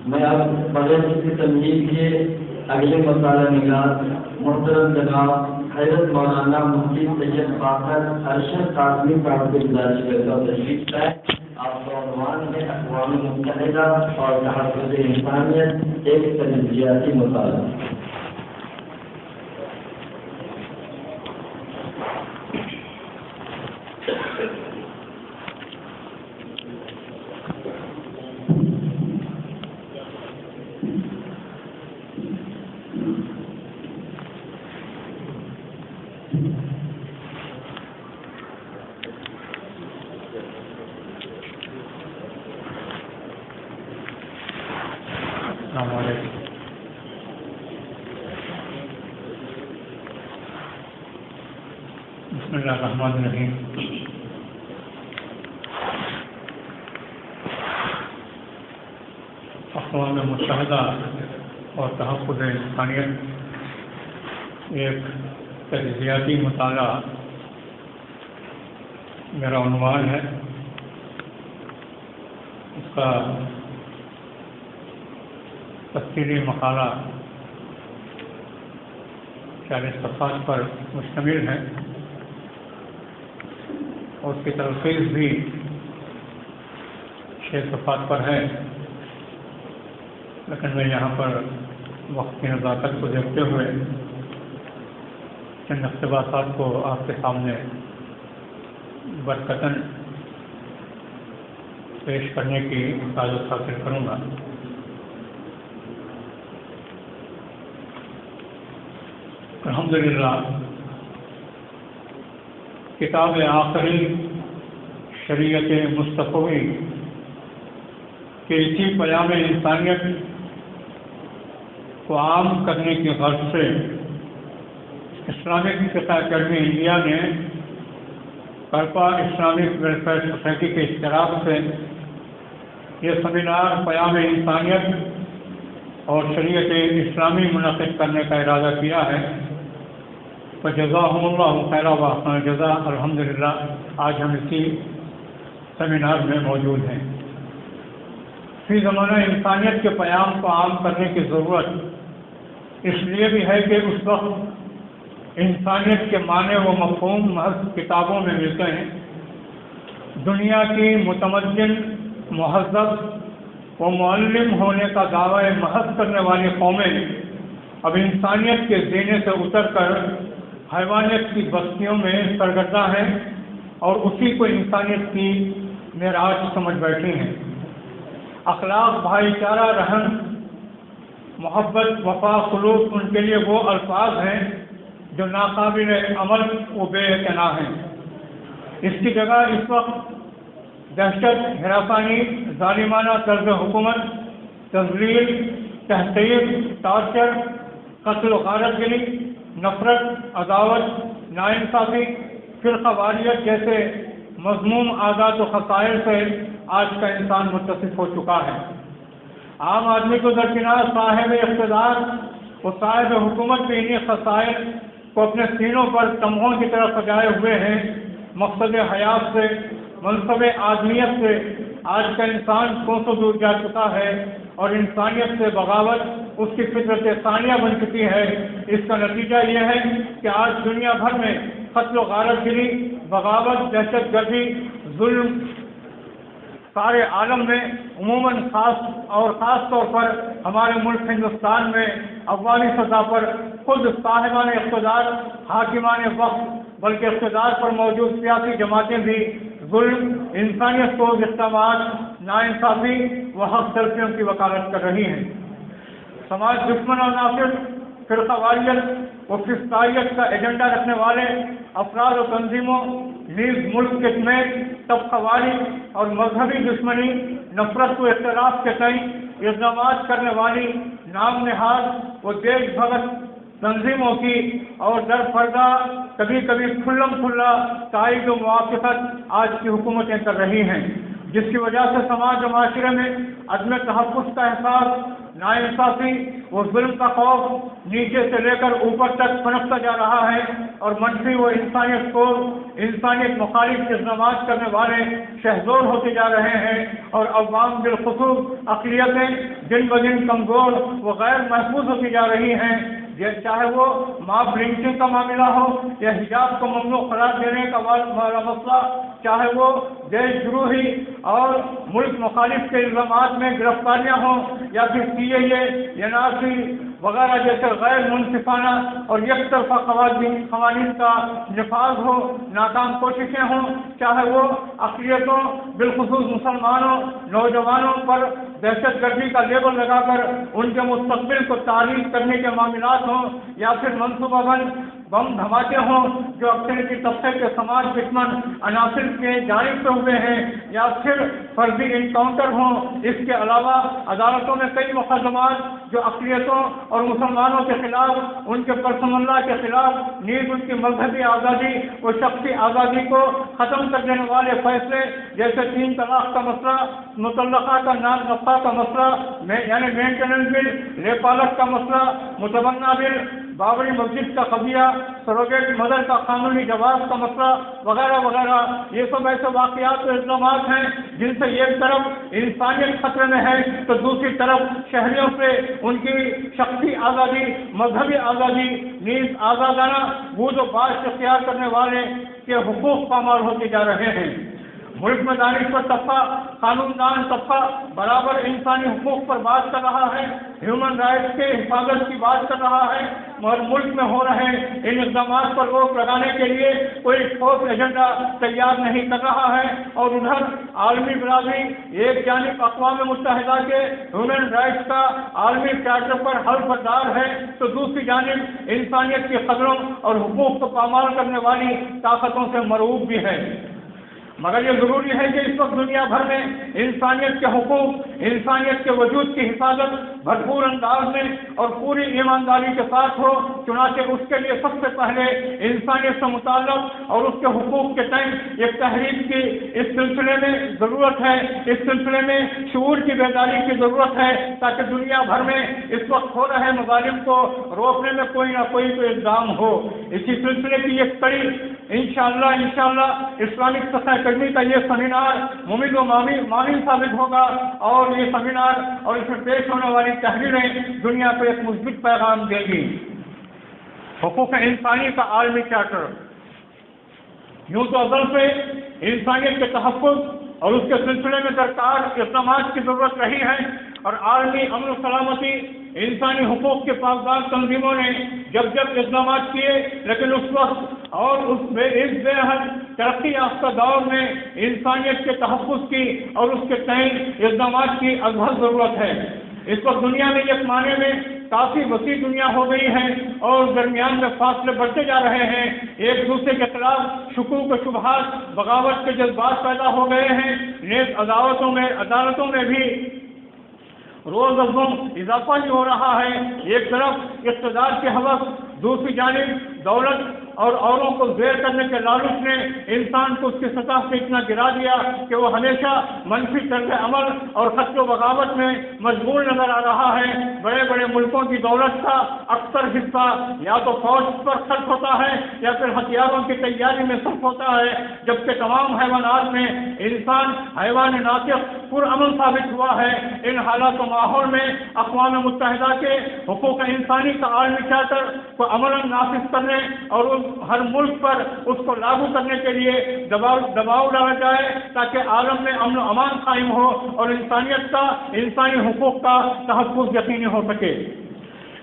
میں اب بغیر کسی تمہید کے اگلے مسالہ نگار محترم جناب حضرت مولانا مفتی سید فاخر ارشد قاسمی صاحب کی گزارش کرتا ہوں تشریف لائیں۔ آپ کا عنوان ہے اقوام متحدہ اور تحفظ انسانیت ایک تنزیاتی مطالعہ۔ بسم اللہ الرحمن الرحیم۔ اقوام متحدہ اور تحفظ انسانیت ایک تجزیاتی مطالعہ میرا عنوان ہے۔ اس کا تفصیلی مقالہ 40 صفحات پر مشتمل ہے اور اس کی تلخیص بھی 6 صفحات پر ہے، لیکن میں یہاں پر وقت کی نزاکت کو دیکھتے ہوئے چند اقتباسات کو آپ کے سامنے برکتاً پیش کرنے کی اجازت حاصل کروں گا۔ الحمدللہ کتاب آخری شریعت مصطفی کے اسی پیام انسانیت کو عام کرنے کی غرض سے اسلامک اکیڈمی انڈیا نے کرپا اسلامک ویلفیئر سوسائٹی کے اشتراک سے یہ سیمینار پیام انسانیت اور شریعت اسلامی منعقد کرنے کا ارادہ کیا ہے۔ فجزاہم اللہ خیر و احسن جزا۔ الحمدللہ آج ہم اسی سیمینار میں موجود ہیں۔ فی زمانہ انسانیت کے پیام کو عام کرنے کی ضرورت اس لیے بھی ہے کہ اس وقت انسانیت کے معنی و مفہوم محض کتابوں میں ملتے ہیں۔ دنیا کی متمدن، مہذب و معلم ہونے کا دعوی محض کرنے والی قومیں اب انسانیت کے زینے سے اتر کر حیوانیت کی بستیوں میں سرگرداں ہیں اور اسی کو انسانیت کی معراج سمجھ بیٹھی ہیں۔ اخلاق، بھائی چارہ، رحم، محبت، وفا، خلوص ان کے لیے وہ الفاظ ہیں جو ناقابل عمل و بے اعتنا ہیں۔ اس کی جگہ اس وقت دہشت، ہراسانی، ظالمانہ طرز حکومت، تذلیل، تحقیر، ٹارچر، قتل و غارت گری، نفرت، عداوت، ناانصافی، فرقہ واریت جیسے مذموم عادات و خصائل سے آج کا انسان متصف ہو چکا ہے۔ عام آدمی کو درکنار صاحب اقتدار و صاحب حکومت بھی انہیں خصائل کو اپنے سینوں پر تمغوں کی طرح سجائے ہوئے ہیں۔ مقصد حیات سے، منصب آدمیت سے آج کا انسان کوسوں دور جا چکا ہے اور انسانیت سے بغاوت اس کی فطرت ثانیہ بن چکی ہے۔ اس کا نتیجہ یہ ہے کہ آج دنیا بھر میں قتل و غارت گری، بغاوت، دہشت گردی، ظلم سارے عالم میں عموماً خاص طور پر ہمارے ملک ہندوستان میں عوامی سطح پر خود صاحبان اقتدار، حاکمان وقت بلکہ اقتدار پر موجود سیاسی جماعتیں بھی ظلم، انسانیت کو اقدامات، ناانصافی و حق تلفیوں کی وکالت کر رہی ہیں۔ سماج دشمن اور نافذ، فرقہ واریت و فسقائیت کا ایجنڈا رکھنے والے افراد و تنظیموں نیز ملک کے سمیت طبقہ واری اور مذہبی دشمنی، نفرت و اختلاف کے تئیں اقدامات کرنے والی نام نہاد و دیش بھگت تنظیموں کی اور در پردہ کبھی کبھی کھلم کھلا تائید و موافقت آج کی حکومتیں کر رہی ہیں۔ جس کی وجہ سے سماج و معاشرے میں عدم تحفظ کا احساس، ناانصافی و ظلم کا خوف نیچے سے لے کر اوپر تک پنپتا جا رہا ہے، اور منفی و انسانیت کو انسانیت مخالف اقدامات کرنے والے شہزور ہوتے جا رہے ہیں، اور عوام بالخصوص اقلیتیں دن بدن کمزور و غیر محفوظ ہوتی جا رہی ہیں، چاہے وہ ماب لنچنگ کا معاملہ ہو یا حجاب کو ممنوع قرار دینے کا مسئلہ، چاہے وہ دیش دروہی اور ملک مخالف کے الزامات میں گرفتاریاں ہوں، یا پھر CAA یا NRC وغیرہ جیسے غیر منصفانہ اور یک طرفہ قوانین کا نفاذ ہو، ناکام کوششیں ہوں، چاہے وہ اقلیتوں بالخصوص مسلمانوں نوجوانوں پر دہشت گردی کا لیبل لگا کر ان کے مستقبل کو تعریف کرنے کے معاملات ہوں، یا پھر منصوبہ بند بم دھماکے ہوں جو اکثریتی طبقے کے سماج دشمن عناصر کے جانب سے ہوئے ہیں، یا پھر فرضی انکاؤنٹر ہوں۔ اس کے علاوہ عدالتوں میں کئی مقدمات جو اقلیتوں اور مسلمانوں کے خلاف، ان کے پرسنل اللہ کے خلاف، نیز ان کی مذہبی آزادی و شخصی آزادی کو ختم کر دینے والے فیصلے جیسے 3 طلاق کا مسئلہ، مطلقہ کا نام نفقہ کا مسئلہ یعنی مینٹیننس بل، ریپالک کا مسئلہ، متبنہ بل، بابری مسجد کا قضیہ، سروگیٹ مدر کا قانونی جواز کا مسئلہ وغیرہ وغیرہ، یہ سب ایسے واقعات و اقدامات ہیں جن سے ایک طرف انسانیت خطرے میں ہے تو دوسری طرف شہریوں سے ان کی شخصی آزادی، مذہبی آزادی، نیز آزادانہ بود و باش اختیار کرنے والے کے حقوق پامال ہوتے جا رہے ہیں۔ ملک میں دانشور طبقہ، قانون دان طبقہ برابر انسانی حقوق پر بات کر رہا ہے، ہیومن رائٹس کے حفاظت کی بات کر رہا ہے، مگر ملک میں ہو رہے ان اقدامات پر روک لگانے کے لیے کوئی ٹھوس ایجنڈا تیار نہیں کر رہا ہے، اور ادھر عالمی برادری ایک جانب اقوام متحدہ کے ہیومن رائٹس کا عالمی چارٹر پر حلف بردار ہے تو دوسری جانب انسانیت کی قدروں اور حقوق کو پامال کرنے والی طاقتوں سے مرعوب بھی ہے۔ مگر یہ ضروری ہے کہ اس وقت دنیا بھر میں انسانیت کے حقوق، انسانیت کے وجود کی حفاظت بھرپور انداز میں اور پوری ایمانداری کے ساتھ ہو، چنانچہ اس کے لیے سب سے پہلے انسانیت سے متعلق اور اس کے حقوق کے تئیں ایک تحریک کی اس سلسلے میں ضرورت ہے، اس سلسلے میں شعور کی بیداری کی ضرورت ہے، تاکہ دنیا بھر میں اس وقت ہو رہے مظالم کو روکنے میں کوئی نہ کوئی تو اقدام ہو۔ اسی سلسلے کی ایک کڑی انشاءاللہ اسلامک صفحہ کرنے کا یہ سیمینار ممید و معین ثابت ہوگا، اور یہ سیمینار اور اس میں پیش ہونے والی تحریریں دنیا کو ایک مثبت پیغام دے گی۔ حقوق انسانی کا عالمی چارٹر، یوں تو ازل سے انسانیت کے تحفظ اور اس کے سلسلے میں درکار اقدامات کی ضرورت رہی ہے، اور عالمی امن و سلامتی، انسانی حقوق کے پاسدار تنظیموں نے جب اقدامات کیے، لیکن اس وقت اور اس بے حد ترقی یافتہ دور میں انسانیت کے تحفظ کی اور اس کے تئیں اقدامات کی ازحد ضرورت ہے۔ اس وقت دنیا میں ایک معنی میں کافی وسیع دنیا ہو گئی ہے، اور درمیان میں فاصلے بڑھتے جا رہے ہیں، ایک دوسرے کے خلاف شکوک و شبہات، بغاوت کے جذبات پیدا ہو گئے ہیں، نیز عدالتوں میں بھی روز از روز اضافہ ہی ہو رہا ہے۔ ایک طرف اقتدار کی ہوس، دوسری جانب دولت اور اوروں کو زیر کرنے کے لالچ نے انسان کو اس کی سطح سے اتنا گرا دیا کہ وہ ہمیشہ منفی طرز عمل اور خط و بغاوت میں مشغول نظر آ رہا ہے۔ بڑے بڑے ملکوں کی دولت کا اکثر حصہ یا تو فوج پر خرچ ہوتا ہے یا پھر ہتھیاروں کی تیاری میں صرف ہوتا ہے، جبکہ تمام حیوانات میں انسان حیوان ناطق پرامن ثابت ہوا ہے۔ ان حالات و ماحول میں اقوام متحدہ کے حقوق انسانی کا عالمی چارٹر کو عملاً نافذ کرنے اور ہر ملک پر اس کو لاگو کرنے کے لیے دباؤ ڈالا جائے، تاکہ عالم میں امن و امان قائم ہو اور انسانیت کا، انسانی حقوق کا تحفظ یقینی ہو سکے۔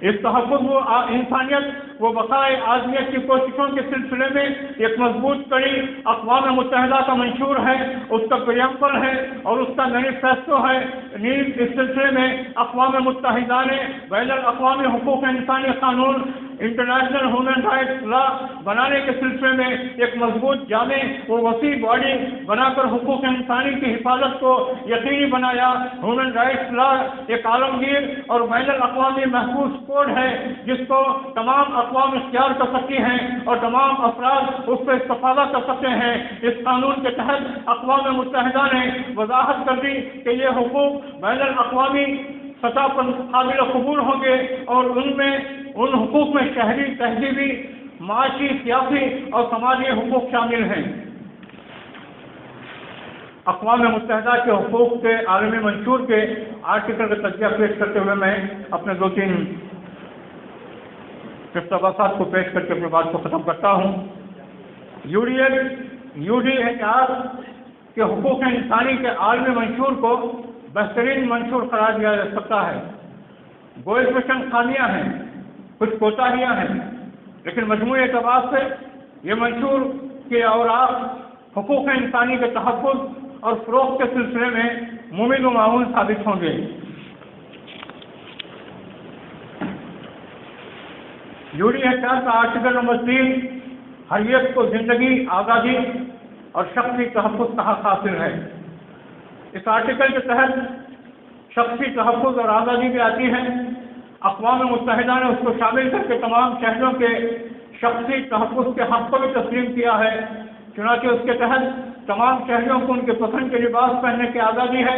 اس تحفظ و انسانیت و بقائے آدمیت کی کوششوں کے سلسلے میں ایک مضبوط کڑی اقوام متحدہ کا منشور ہے، اس کا پریمبل ہے اور اس کا مینیفیسٹو ہے۔ نیز اس سلسلے میں اقوام متحدہ نے بین الاقوامی حقوق انسانی قانون انٹرنیشنل ہیومن رائٹس لا بنانے کے سلسلے میں ایک مضبوط جامع و وسیع باڈی بنا کر حقوق انسانی کی حفاظت کو یقینی بنایا۔ ہیومن رائٹس لا ایک عالمگیر اور بین الاقوامی محفوظ کوڈ ہے جس کو تمام اقوام اختیار کر سکتی ہیں اور تمام افراد اس سے استفادہ کر سکتے ہیں۔ اس قانون کے تحت اقوام متحدہ نے وضاحت کر دی کہ یہ حقوق بین الاقوامی سطح پر قابل قبول ہوں گے اور ان حقوق میں شہری، تہذیبی، معاشی، سیاسی اور سماجی حقوق شامل ہیں۔ اقوام متحدہ کے حقوق کے عالمی منشور کے آرٹیکل کا تجزیہ پیش کرتے ہوئے میں اپنے 2-3 اقتباسات کو پیش کر کے اپنی بات کو ختم کرتا ہوں۔ UDHR کے حقوق انسانی کے عالمی منشور کو بہترین منشور قرار دیا جا سکتا ہے۔ گوئے میں چند خامیاں ہیں، کچھ کوتاہیاں ہیں، لیکن مجموعی اعتبار سے یہ منشور کے اوراق حقوق انسانی کے تحفظ اور فروغ کے سلسلے میں ممید و معاون ثابت ہوں گے۔ UDHR کا آرٹیکل نمبر 3 ہر ایک کو زندگی، آزادی اور شخصی تحفظ کا حق حاصل ہے۔ اس آرٹیکل کے تحت شخصی تحفظ اور آزادی بھی آتی ہے۔ اقوام متحدہ نے اس کو شامل کر کے تمام شہریوں کے شخصی تحفظ کے حق کو بھی تسلیم کیا ہے۔ چنانچہ اس کے تحت تمام شہریوں کو ان کے پسند کے لباس پہننے کی آزادی ہے۔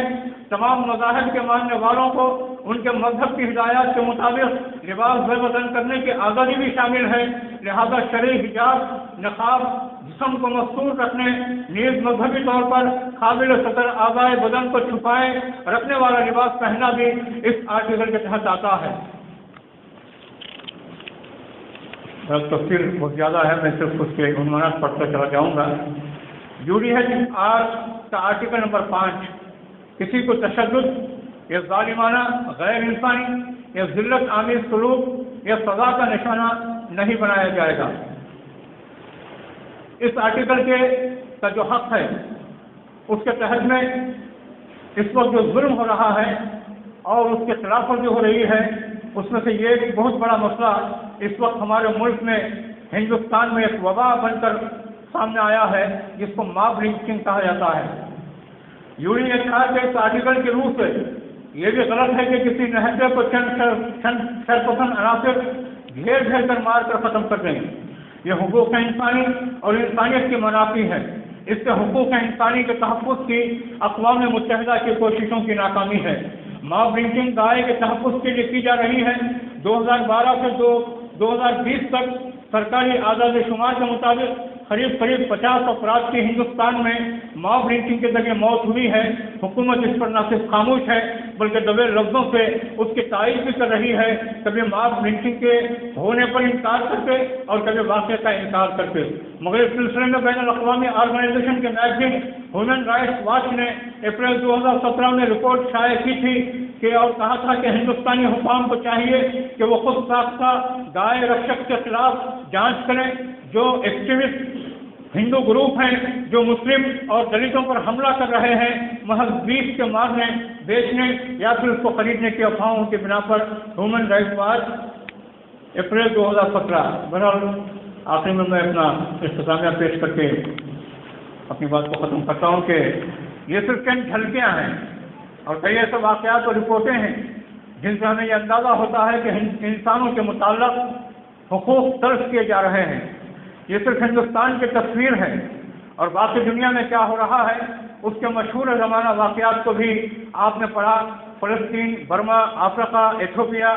تمام مذاہب کے ماننے والوں کو ان کے مذہب کی ہدایات کے مطابق لباس بے بدن کرنے کی آزادی بھی شامل ہے۔ لہذا شرعی حجاب، نقاب، جسم کو مستور رکھنے، نیز مذہبی طور پر قابل سطر اعضائے بدن کو چھپائے رکھنے والا لباس پہننا بھی اس آرٹیکل کے تحت آتا ہے۔ تفصیل بہت زیادہ ہے، میں صرف اس کے عنوانات پڑھتا چلا جاؤں گا۔ UDHR کا آرٹیکل نمبر 5 کسی کو تشدد یا ظالمانہ، غیر انسانی یا ذلت آمیز سلوک یا سزا کا نشانہ نہیں بنایا جائے گا۔ اس آرٹیکل کا جو حق ہے اس کے تحت میں اس وقت جو ظلم ہو رہا ہے اور اس کے خلاف ورزی ہو رہی ہے، اس میں سے یہ ایک بہت بڑا مسئلہ اس وقت ہمارے ملک میں ہندوستان میں ایک وبا بن کر سامنے آیا ہے، جس کو ماب لنچنگ کہا جاتا ہے۔ UDHR کے اس آرٹیکل کی روح سے یہ بھی غلط ہے کہ کسی نہجے کو چند شرپسند عناصر گھیر کر مار کر ختم کر دیں۔ یہ حقوق انسانی اور انسانیت کی منافی ہے۔ اس سے حقوق انسانی کے تحفظ کی اقوام متحدہ کی کوششوں کی ناکامی ہے۔ ماب لنچنگ دائیں کے تحفظ کے لیے کی جا رہی ہے۔ 2012 سے 2020 تک سرکاری اعداد و شمار کے مطابق قریب 50 افراد کی ہندوستان میں ماب لنچنگ کے ذریعے موت ہوئی ہے۔ حکومت اس پر نہ صرف خاموش ہے بلکہ دبے لفظوں سے اس کی تائید بھی کر رہی ہے، کبھی ماب لنچنگ کے ہونے پر انکار کرتے اور کبھی واقعہ کا انکار کرتے۔ مگر اس سلسلے میں بین الاقوامی آرگنائزیشن کے میگزین ہیومن رائٹس واچ نے اپریل 2017 میں رپورٹ شائع کی تھی اور کہا تھا کہ ہندوستانی حکام کو چاہیے کہ وہ خود ساختہ گائے رکشک کے خلاف جانچ کریں جو ایکٹیوسٹ ہندو گروپ ہیں جو مسلم اور دلتوں پر حملہ کر رہے ہیں محض بیف کے مارنے، بیچنے یا پھر اس کو خریدنے کی افواہوں کی بنا پر۔ Human rights watch April 2017۔ بہرحال آخر میں اپنا اختتامیہ پیش کر کے اپنی بات کو ختم کرتا ہوں کہ یہ صرف چند جھلکیاں ہیں اور کئی ایسے واقعات اور رپورٹیں ہیں جن سے ہمیں یہ اندازہ ہوتا ہے کہ انسانوں کے متعلق حقوق تلف کیے جا رہے ہیں۔ یہ صرف ہندوستان کی تصویر ہے اور باقی دنیا میں کیا ہو رہا ہے اس کے مشہور زمانہ واقعات کو بھی آپ نے پڑھا۔ فلسطین، برما، افریقہ، ایتھوپیا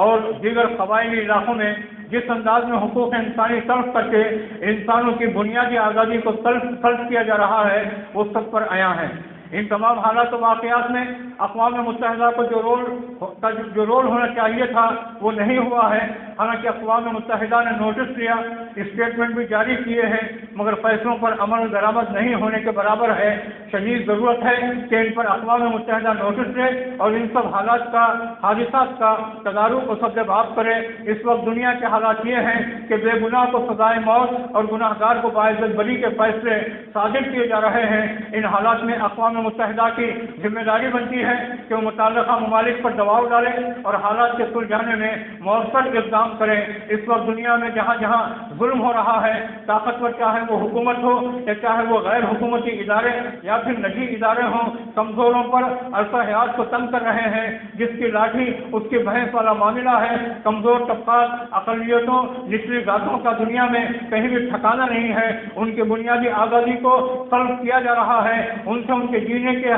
اور دیگر قبائلی علاقوں میں جس انداز میں حقوق انسانی تلف کر کے انسانوں کی بنیادی آزادی کو تلف کیا جا رہا ہے وہ سب پر عیاں ہے۔ ان تمام حالات و واقعات میں اقوام متحدہ کو جو رول ہونا چاہیے تھا وہ نہیں ہوا ہے۔ حالانکہ اقوام متحدہ نے نوٹس لیا، اسٹیٹمنٹ بھی جاری کیے ہیں، مگر فیصلوں پر عمل درآمد نہیں ہونے کے برابر ہے۔ شدید ضرورت ہے کہ ان پر اقوام متحدہ نوٹس لے اور ان سب حادثات کا تدارک و سد باب کرے۔ اس وقت دنیا کے حالات یہ ہیں کہ بے گناہ کو سزائے موت اور گناہ گار کو باعزت بری کے فیصلے صادر کیے جا رہے ہیں۔ ان حالات میں اقوام متحدہ کی ذمہ داری بنتی ہے کہ وہ متعلقہ ممالک پر دباؤ ڈالے اور حالات کے سلجھانے میں مؤثر اقدام کریں۔ اس وقت دنیا میں جہاں جہاں ظلم ہو رہا ہے، طاقتور چاہے وہ حکومت ہو یا چاہے وہ غیر حکومتی ادارے یا پھر نجی ادارے ہوں، کمزوروں پر عرصہ حیات کو تنگ کر رہے ہیں۔ جس کی لاٹھی اس کی بھینس والا معاملہ ہے۔ کمزور طبقات، اقلیتوں، نچلی ذاتوں کا دنیا میں کہیں بھی ٹھکانہ نہیں ہے۔ ان کی بنیادی آزادی کو سلب کیا جا رہا ہے، ان سے ان کے جینے کے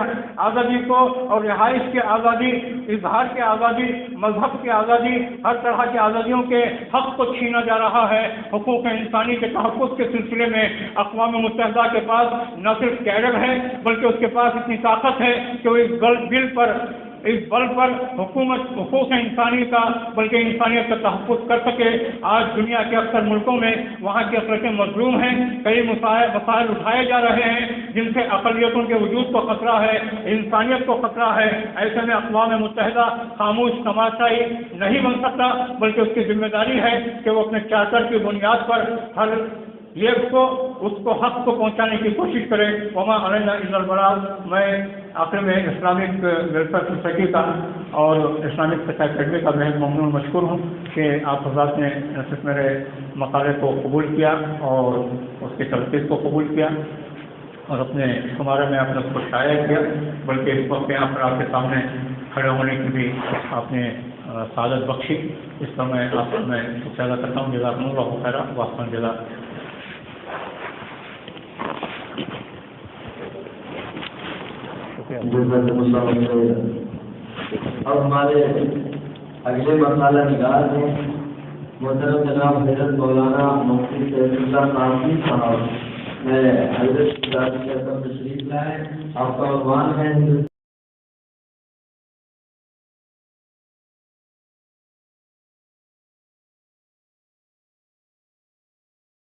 آزادی کو اور رہائش کی آزادی، اظہار کی آزادی، مذہب کی آزادی، ہر طرح کی آزادیوں کے حق کو چھینا جا رہا ہے۔ حقوق انسانی کے تحفظ کے سلسلے میں اقوام متحدہ کے پاس نہ صرف کیڈر ہے بلکہ اس کے پاس اتنی طاقت ہے کہ وہ اس بل پر حقوق انسانی کا بلکہ انسانیت کا تحفظ کر سکے۔ آج دنیا کے اکثر ملکوں میں وہاں کی اقلیتیں مظلوم ہیں، کئی مسائل اٹھائے جا رہے ہیں جن سے اقلیتوں کے وجود کو خطرہ ہے، انسانیت کو خطرہ ہے۔ ایسے میں اقوام متحدہ خاموش تماشائی نہیں بن سکتا بلکہ اس کی ذمہ داری ہے کہ وہ اپنے چارٹر کی بنیاد پر ہر ایک کو اس کو حق کو پہنچانے کی کوشش کرے۔ وما علینا الا البلاغ۔ میں آخر میں اسلامک ویلفیئر سوسائٹی کا اور اسلامک فقہ اکیڈمی کا بہت ممنون مشکور ہوں کہ آپ حضرات نے صرف میرے مقالے کو قبول کیا اور اس کی تلخیص کو قبول کیا اور اپنے شمارے میں آپ نے اس کو شائع کیا، بلکہ اس وقت یہاں پر آپ کے سامنے کھڑے ہونے کی بھی آپ نے سعادت بخشی۔ اس پر میں آپ میں ادا کرتا ہوں۔ جزاکم اللہ خیرا واحسن جزاک۔ اب ہمارے اگلے مسالہ نگار ہیں محترم جناب حضرت مولانا مفتی سید اللہ قاسمی صاحب۔ میں حضرت تشریف لائے۔ آپ کا عنوان ہے